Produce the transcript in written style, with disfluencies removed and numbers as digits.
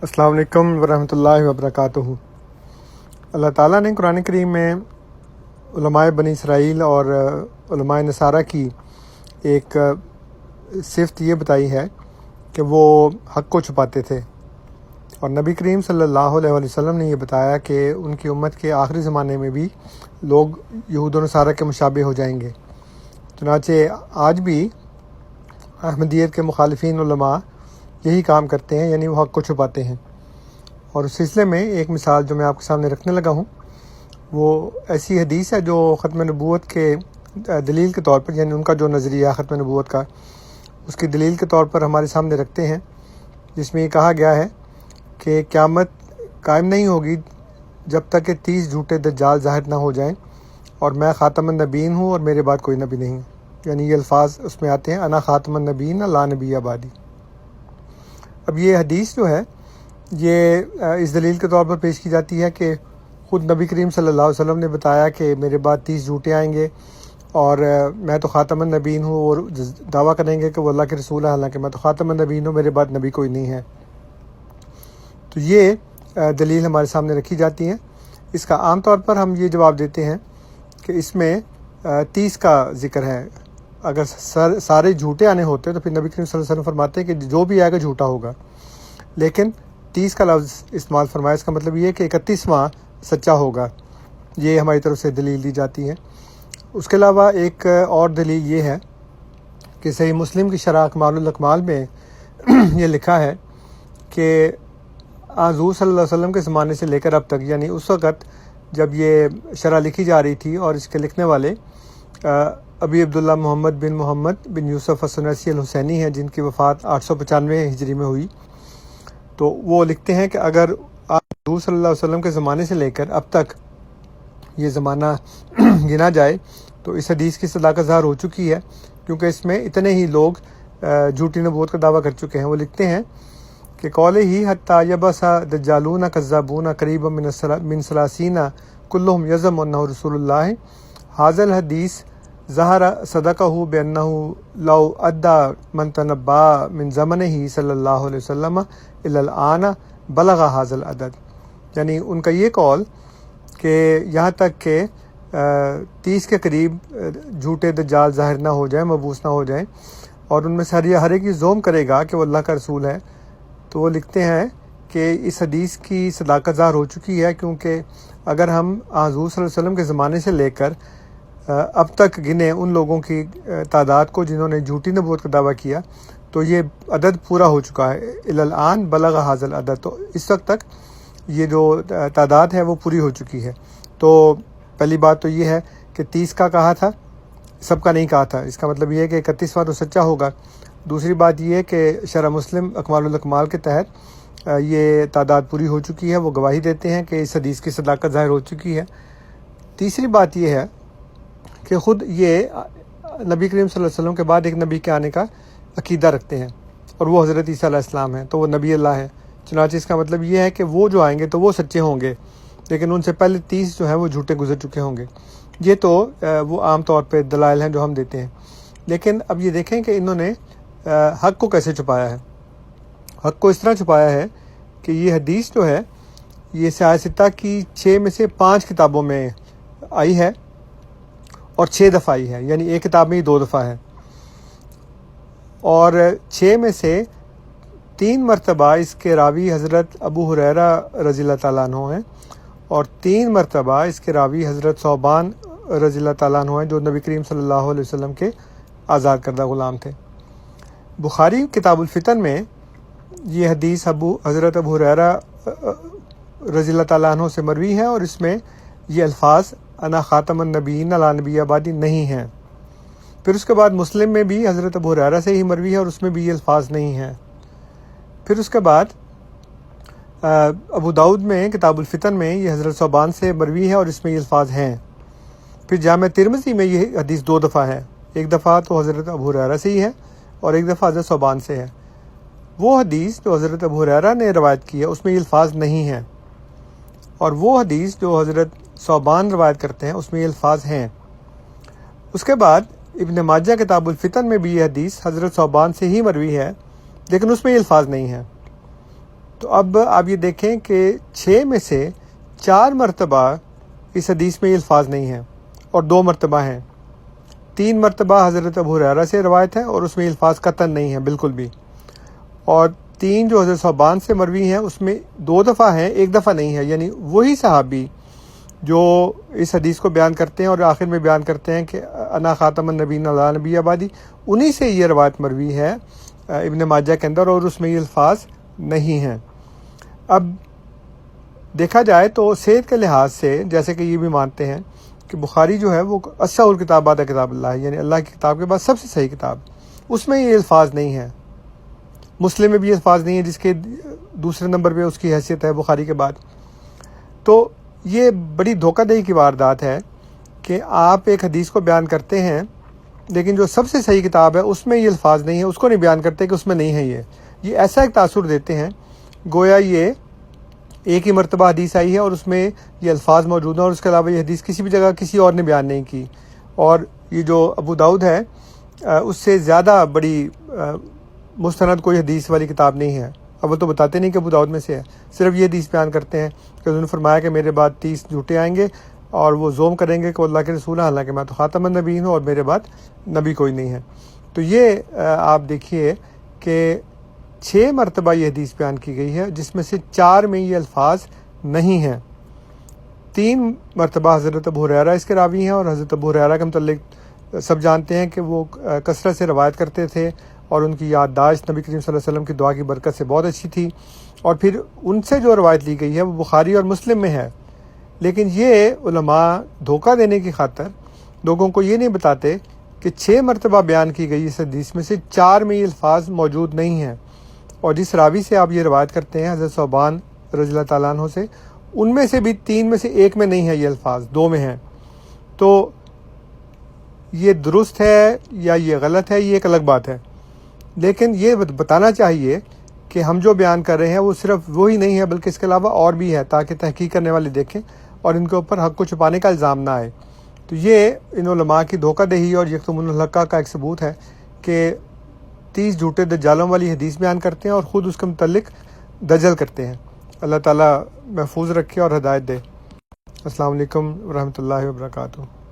अस्सलाम वालेकुम वरहमतुल्लाहि वबरकातुहू। अल्लाह ताला ने कुरान करीम में उलमाए बनी इसराइल और उलमाए नसारा की एक सिफ़त ये बताई है कि वो हक़ को छुपाते थे, और नबी करीम सल्लल्लाहु अलैहि वसल्लम ने ये बताया कि उनकी उम्मत के आखिरी ज़माने में भी लोग यहूद और नसारा के मुशाबे हो जाएंगे। चुनांचे आज भी अहमदियत के मुखालिफिन उलमा यही काम करते हैं, यानी वो हक़ को छुपाते हैं। और उस सिलसिले में एक मिसाल जो मैं आपके सामने रखने लगा हूँ, वो ऐसी हदीस है जो ख़त्म नबूवत के दलील के तौर पर, यानी उनका जो नज़रिया ख़त्म नबूवत का, उसकी दलील के तौर पर हमारे सामने रखते हैं, जिसमें ये कहा गया है कि क़यामत कायम नहीं होगी जब तक कि 30 झूठे दज्जाल ज़ाहिर ना हो जाएं, और मैं ख़ातमुन नबीन हूँ और मेरे बाद कोई नबी नहीं। यानी ये अल्फाज उसमें आते हैं, अना ख़ातमुन नबीन ला नबी आबादी। अब ये हदीस जो है ये इस दलील के तौर पर पेश की जाती है कि ख़ुद नबी करीम सल्लल्लाहु अलैहि वसल्लम ने बताया कि मेरे बाद 30 झूठे आएंगे और मैं तो ख़ातमुन नबीन हूँ, और दावा करेंगे कि वो अल्लाह के रसूल है, हालांकि मैं तो ख़ातमुन नबीन हूँ, मेरे बाद नबी कोई नहीं है। तो ये दलील हमारे सामने रखी जाती है। इसका आम तौर पर हम ये जवाब देते हैं कि इसमें 30 का ज़िक्र है। अगर सारे झूठे आने होते तो फिर नबी करीम सल्लल्लाहु अलैहि वसल्लम फरमाते हैं कि जो भी आएगा झूठा होगा, लेकिन 30 का लफ्ज़ इस्तेमाल फरमाया। इसका मतलब ये है कि 31वां सच्चा होगा। ये हमारी तरफ से दलील दी जाती है। उसके अलावा एक और दलील ये है कि सही मुस्लिम की शरह अकमालुल अकमाल में ये लिखा है कि हुज़ूर सल्लल्लाहु अलैहि वसल्लम के ज़माने से लेकर अब तक, यानी उस वक़्त जब ये शरह लिखी जा रही थी और इसके लिखने वाले अबी अब्दुल्ला मोहम्मद बिन यूसुफ असनसी अल हुसैनी हैं, जिनकी वफ़ात 895 हिजरी में हुई। तो वो लिखते हैं कि अगर हुज़ूर सल्लल्लाहु अलैहि वसल्लम के ज़माने से लेकर अब तक ये ज़माना गिना जाए तो इस हदीस की सदाकत ज़ाहिर हो चुकी है, क्योंकि इसमें इतने ही लोग झूठी नबूवत का दावा कर चुके हैं। वो लिखते हैं कि कौले ही हत्ता यबसा दज्जालूना कज़्ज़ाबूना करीबन मिन सलासीना कुल्लुहुम यज़म अन्नहु रसूलुल्लाह हाज़ल हदीस ज़हरा सदक़हु बिअन्नहु लौ अद्दा मन तनब्बा मिन ज़मनिही सल्लल्लाहु अलैहि वसल्लम इलल आन बलगा हाज़ल अदद। यानी उनका ये कौल कि यहाँ तक के 30 के करीब झूठे दज्जाल ज़ाहिर ना हो जाएं, मबूस ना हो जाएं, और उनमें से हर एक ज़ोम करेगा कि वो अल्लाह का रसूल है। तो वो लिखते हैं कि इस हदीस की सदाकत ज़ाहिर हो चुकी है, क्योंकि अगर हम हुज़ूर सल्लल्लाहु अलैहि वसल्लम के ज़माने से लेकर अब तक गिने उन लोगों की तादाद को जिन्होंने झूठी नबूवत का दावा किया, तो ये अदद पूरा हो चुका है। इलल आन बलगा हाज़ल अदद। तो इस वक्त तक ये जो तादाद है वो पूरी हो चुकी है। तो पहली बात तो ये है कि 30 का कहा था, सबका नहीं कहा था। इसका मतलब ये है कि 31वां तो सच्चा होगा। दूसरी बात ये है कि शरह मुस्लिम अकमालुल अकमाल के तहत ये तादाद पूरी हो चुकी है। वो गवाही देते हैं कि इस हदीस की सदाकत ज़ाहिर हो चुकी है। तीसरी बात ये है कि ख़ुद ये नबी करीम सल्लल्लाहु अलैहि वसल्लम के बाद एक नबी के आने का अकीदा रखते हैं, और वो हज़रत ईसा अलैहिस्सलाम हैं, तो वो नबी अल्लाह है। चुनांचे इसका मतलब ये है कि वो जो आएंगे तो वो सच्चे होंगे, लेकिन उनसे पहले 30 जो हैं वो झूठे गुजर चुके होंगे। ये तो वो आम तौर पे दलाइल हैं जो हम देते हैं। लेकिन अब ये देखें कि इन्होंने हक़ को कैसे छुपाया है। हक़ को इस तरह छुपाया है कि ये हदीस जो है ये सियासता की 6 में से 5 किताबों में आई है, और 6 दफ़ा आई है, यानी एक किताब में ही 2 दफ़ा है। और 6 में से 3 मरतबा इसके रावी हज़रत अबू हुरैरा रज़ियल्लाहु ताला अन्हु हैं, और 3 मरतबा इसके रावी हज़रत सौबान रज़ियल्लाहु ताला अन्हु हैं, जो नबी करीम सल्लल्लाहु अलैहि वसल्लम के आज़ाद करदा ग़ुलाम थे। बुखारी किताबुल फ़ितन में ये हदीस हज़रत अबू हुरैरा रज़ियल्लाहु ताला अन्हु से मरवी है, और इसमें ये अल्फाज अना ख़ातमुन नबीय्यीन ला नबी आबादी नहीं हैं। फिर उसके बाद मुस्लिम में भी हज़रत अबू हुरैरा से ही मरवी है, और उसमें भी ये अल्फाज नहीं हैं। फिर उसके बाद अबू दाऊद में किताबुल फ़ितन में ये हज़रत सौबान से मरवी है, और इसमें ये अल्फाज हैं। फिर जामे तिरमिज़ी में ये हदीस 2 दफ़ा है। एक दफ़ा तो हज़रत अबू हुरैरा से ही है, और एक दफ़ा हज़रत सौबान से है। वो हदीस जो हज़रत अबू हुरैरा ने रवायत की है उसमें ये अल्फाज नहीं हैं, और वो हदीस जो हज़रत सौबान रवायत करते हैं उसमें ये अल्फाज हैं। उसके बाद इब्न माजा किताबुल फ़ितन में भी ये हदीस हज़रत सौबान से ही मरवी है, लेकिन उसमें ये अल्फाज नहीं हैं। تو اب آپ یہ دیکھیں کہ 6 میں سے 4 مرتبہ اس حدیث میں یہ الفاظ نہیں ہیں اور 2 مرتبہ ہیں. 3 مرتبہ حضرت ابو ہریرہ سے روایت ہے اور اس میں الفاظ قطعاً نہیں ہیں بالکل بھی. اور 3 جو حضرت ثوبان سے مروی ہیں اس میں 2 دفعہ ہیں، 1 دفعہ نہیں ہے. یعنی وہی صحابی جو اس حدیث کو بیان کرتے ہیں اور آخر میں بیان کرتے ہیں کہ انا خاتم النبیین لا نبی بعدی، انہی سے یہ روایت مروی ہے ابن ماجہ کے اندر، اور اس میں یہ الفاظ نہیں ہیں. اب دیکھا جائے تو صحت کے لحاظ سے جیسے کہ یہ بھی مانتے ہیں کہ بخاری جو ہے وہ اصح الکتاب بعد کتاب اللہ ہے، یعنی اللہ کی کتاب کے بعد سب سے صحیح کتاب، اس میں یہ الفاظ نہیں ہیں. مسلم میں بھی الفاظ نہیں ہیں جس کے دوسرے نمبر پہ اس کی حیثیت ہے بخاری کے بعد. تو یہ بڑی دھوکہ دہی کی واردات ہے کہ آپ ایک حدیث کو بیان کرتے ہیں لیکن جو سب سے صحیح کتاب ہے اس میں یہ الفاظ نہیں ہیں، اس کو نہیں بیان کرتے کہ اس میں نہیں ہے. یہ ایسا ایک تاثر دیتے ہیں گویا یہ ایک ہی مرتبہ حدیث آئی ہے اور اس میں یہ الفاظ موجود ہیں اور اس کے علاوہ یہ حدیث کسی بھی جگہ کسی اور نے بیان نہیں کی. اور یہ جو ابو داؤد ہے اس سے زیادہ بڑی مستند کوئی حدیث والی کتاب نہیں ہے. اب وہ تو بتاتے نہیں کہ ابو داؤد میں سے ہے، صرف یہ حدیث بیان کرتے ہیں کہ انہوں نے فرمایا کہ میرے بعد 30 جھوٹے آئیں گے اور وہ زوم کریں گے کہ وہ اللہ کے رسول ہیں، حالانکہ میں تو خاتم النبیین ہوں اور میرے بعد نبی کوئی نہیں ہے. تو یہ آپ دیکھیے کہ 6 مرتبہ یہ حدیث بیان کی گئی ہے جس میں سے 4 میں یہ الفاظ نہیں ہیں. 3 مرتبہ حضرت ابو ہریرہ اس کے راوی ہیں، اور حضرت ابو ہریرہ کے متعلق سب جانتے ہیں کہ وہ کثرت سے روایت کرتے تھے اور ان کی یادداشت نبی کریم صلی اللہ علیہ وسلم کی دعا کی برکت سے بہت اچھی تھی. اور پھر ان سے جو روایت لی گئی ہے وہ بخاری اور مسلم میں ہے. لیکن یہ علماء دھوکہ دینے کی خاطر لوگوں کو یہ نہیں بتاتے کہ 6 مرتبہ بیان کی گئی اس حدیث میں سے 4 میں یہ الفاظ موجود نہیں ہیں. اور جس راوی سے آپ یہ روایت کرتے ہیں حضرت ثوبان رضی اللہ تعالیٰ عنہ سے، ان میں سے بھی 3 میں سے 1 میں نہیں ہے یہ الفاظ، 2 میں ہیں. تو یہ درست ہے یا یہ غلط ہے یہ ایک الگ بات ہے، لیکن یہ بتانا چاہیے کہ ہم جو بیان کر رہے ہیں وہ صرف وہی نہیں ہے بلکہ اس کے علاوہ اور بھی ہے، تاکہ تحقیق کرنے والے دیکھیں اور ان کے اوپر حق کو چھپانے کا الزام نہ آئے. تو یہ ان علماء کی دھوکہ دہی اور یکتمون الحق کا ایک ثبوت ہے کہ 30 جھوٹے دجالوں والی حدیث بیان کرتے ہیں اور خود اس کے متعلق دجل کرتے ہیں. اللہ تعالیٰ محفوظ رکھے اور ہدایت دے. السلام علیکم ورحمۃ اللہ وبرکاتہ.